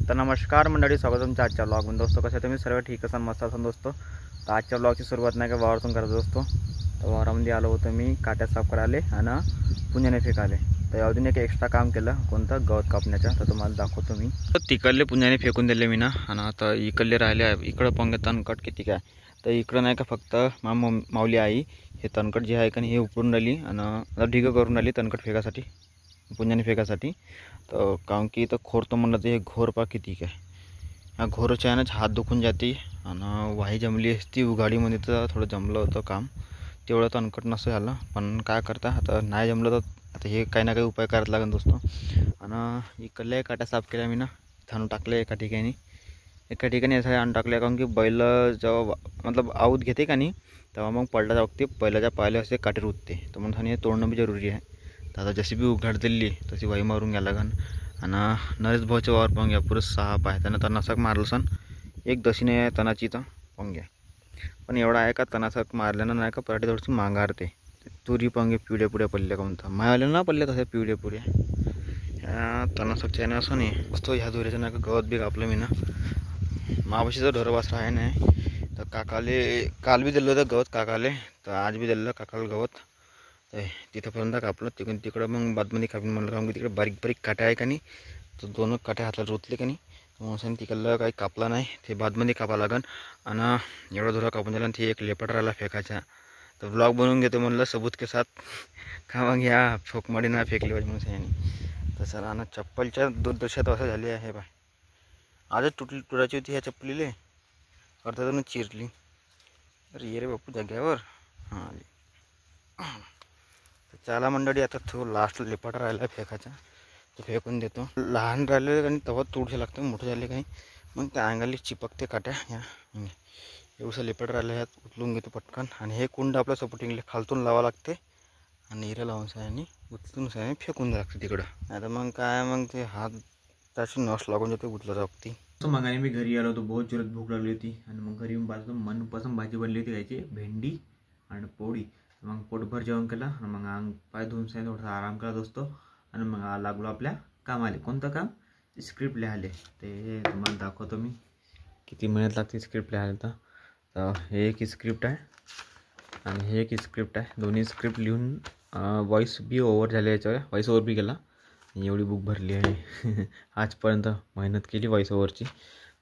तर नमस्कार मंडळी, स्वागत तुमच्या आजच्या ब्लॉगमध्ये। दोस्तों कसे तुम्ही सर्व ठीक असाल, मस्त असाल दोस्तों। तर आजच्या ब्लॉगची सुरुवात नाही का वावरातून करतो दोस्तों। तर वावरामध्ये आलो होतो मी काट्या साफ करायला आणि पुंजाने फेकाले। तर अजून एक एक्स्ट्रा काम केलं, कोणतं गवत कापण्याचं, तर तुम्हाला दाखवतो मी। तर तिकडले पुंजाने फेकून दिले मी ना, आणि आता इकडले राहिले आहे। इकडं पंग तणकट किती काय, तर इकडं नाही का फक्त माऊली आई हे तणकट जे आहे का हे उपडून राहिली आणि ढिगं करून राहिली तणकट फेकासाठी, पुंजाने फेकासाठी। तर कारण की इथं खोरतो म्हणलं तर हे घोर पा किती काय, ह्या घोरच्या आहे ना हात दुखून जाते आणि वाही जमली असती उघाडीमध्ये तर थोडं जमलं होतं काम, तेवढं तणकट नसं झालं। पण काय करता, आता नाही जमलं तर आता हे काही ना काही उपाय करायला लागेल दोस्तों। आणि इकडल्या काट्या साफ केल्या मी ना, थांबून टाकले एका ठिकाणी असं आणून टाकले, कारण की बैल जेव्हा मतलब आऊत घेते का नाही तेव्हा मग पलटाच्या वक्ती बैलाच्या पायले असे काटे रुतते, तर म्हणून हे तोडणं बी जरुरी आहे। तर आता जशी बी उघाड दिली तशी वाई मारून घ्या लागन। आणि नरेश भाऊच्या वावर पण घ्या पुरं साप आहे, त्यानं तणासक मारलं सन एक दशीने आहे तणाची, तर पण घ्या। पण एवढा आहे का तणासक मारल्यानं नाही का पराठी थोडीशी मांगारते, तुरी पंगे पिवड्या पुढ्या पडल्या का म्हणता, मायाला ना पडल्या तशा पिवड्या पुढ्या ह्या तणासकच्या आहे असं नाही असतो। ह्या दोऱ्याचं नाही का गवत बी कापलं मी ना, मावशीचं ढोरं वासरा आहे नाही, तर काकाले काल बी दिलं होतं गवत काकाले, तर आज बी दिलं काकाला गवत। तर तिथंपर्यंत कापलं, तिकडं मग बादमध्ये कापून म्हणलं, कारण की तिकडे बारीक बारीक काट्या आहे का नाही, तर दोन काट्या हाताला रुतले का नाही, मग तिकडलं काही कापला नाही, ते बादमध्ये कापा लागन। आणि एवढा धुरा कापून झाला, ते एक लेपट राहिला फेकायचा, तर ब्लॉग बनवून घेतो म्हणलं सबूत के साथ, का मग ह्या फोकमाडी ना फेकली पाहिजे म्हणून सह्याने। तर सर आणि चप्पलच्या दुर्दशात असं झाली आहे बा, आजच तुटायची होती ह्या चप्पलीले, अर्थातून चिरली। अरे ये रे बापू जाग्यावर, हां चला मंडळी, आता तो लास्ट लेपट राहिला फेकायचा, तो फेकून देतो। लहान राहिले आणि तेव्हा तुडसे लागतं, मोठे झाले काही मग त्या अंगाली चिपकते काट्या। ह्या एवढंसं लेपट राहिलं, ह्यात उचलून घेतो पटकन। आणि हे कुंड आपल्या सपोर्टिंगले खालतून लावा लागते, आणि हिरे लावून सायाने उचलून सायाने फेकून द्या लागते तिकडं, नाही तर मग काय मग ते हात त्याची नस लागून जाते उचलं जागती। तो मग मी घरी आलो होतो, बहुत जोरात भूक लागली होती, आणि मग घरी येऊन पाहतो मनपसंत भाजी बनली होती खायची, भेंडी आणि पोळी। मग पोटभर जेवण केलं, आणि मग अंग पाय धुवून सांगितलं, थोडासा आराम करा दोस्तों। आणि मग लागलो आपल्या कामाले। कोणतं काम? स्क्रिप्ट लिहायले, ते तुम्हाला दाखवतो मी किती मेहनत लागते स्क्रिप्ट लिहायला। तर हे एक स्क्रिप्ट आहे आणि हे एक स्क्रिप्ट आहे, दोन्ही स्क्रिप्ट लिहून व्हॉइस बी ओव्हर झाले, याच्यावर व्हॉइस ओव्हर बी केला। एवढी बुक भरली आहे आजपर्यंत मेहनत केली व्हॉइस ओव्हरची,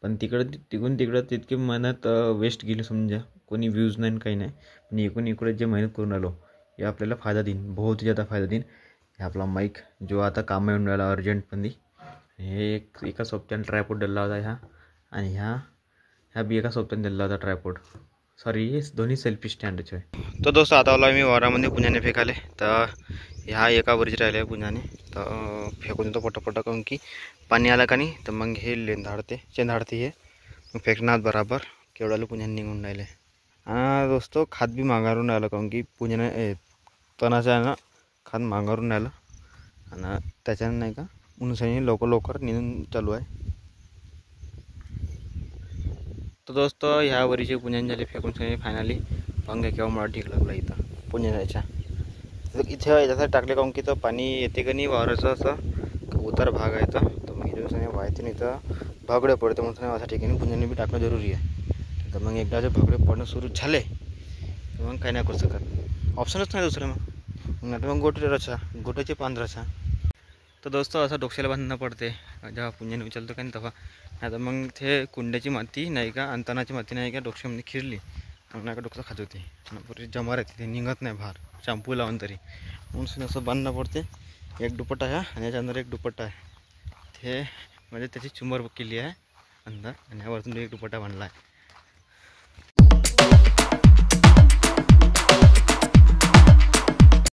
पण तिकडं तितकी मेहनत वेस्ट गेली समजा, कोणी व्ह्यूज नाही काही नाही। पण इकडे जे मेहनत करून आलो हे आपल्याला फायदा देईन, बहुत ज़्यादा फायदा देईन। हे आपला माईक जो आता काम येऊन राहिला अर्जंटमध्ये, हे एका सोबत्याने ट्रायपॉड दिला होता ह्या, आणि ह्या बी एका सोबत्याने दिला होता ट्रायपॉड, सॉरी हे दोन्ही सेल्फी स्टँडचे आहे। तर दोस्तों आता आला मी वावरामध्ये पुंजाने फेकाले, तर ह्या एका वरची राहिले पुंजाने, तर फेकून देतो पटापट, काऊन की पाणी आलं का नाही तर मग हे चेंधाडते हे, मग फेकणार बराबर केवढ्याला पुंजाने निघून राहिले। हां दोस्तों खात बी मागारून राहिलं, काऊन की पुंजाने तणाचं आहे ना खात मागारून राहिलं, आणि त्याच्यानं नाही का उन्हाने लवकर निघून चालू आहे। तर दोस्तों ह्या वरीचे पुंजाने झाले फेकून सगळे फायनली, पंग केव्हा मला ठीक लागला इथं पुंजाच्या इथे याच्यासाठी टाकले, काऊन की तर पाणी येते का नाही वावराचं, असं उतार भाग आहे, तर मग इथे व्हायचं नाही तर भागडे पडते, म्हणून अशा ठिकाणी पुंजाने बी टाकणं जरुरी आहे। तर मग एकदा जे भागडे पडणं सुरू झाले तर मग काही नाही करू शकत, ऑप्शनच नाही दुसरं, मग नाही तर मग गोट्याचे पांढराचा। तर दोस्तों असं डोक्याला बांधणं पडते जेव्हा पुंजाने उचलतो का नाही तेव्हा, नाही तर मग ते कुंड्याची माती नाही का आणि तणाची माती नाही का डोक्यामध्ये खिरली, मग नाही का डोकं खात होते, पुरी जमा राहते, ते निघत नाही बाहेर शॅम्पू लावून तरी, म्हणून असं बांधणं पडते। एक दुपट्टा आहे आणि याच्या अंदर एक दुपट्टा आहे, ते म्हणजे त्याची चुंबर केली आहे अंदर, आणि यावरतून एक दुपट्टा बांधला आहे।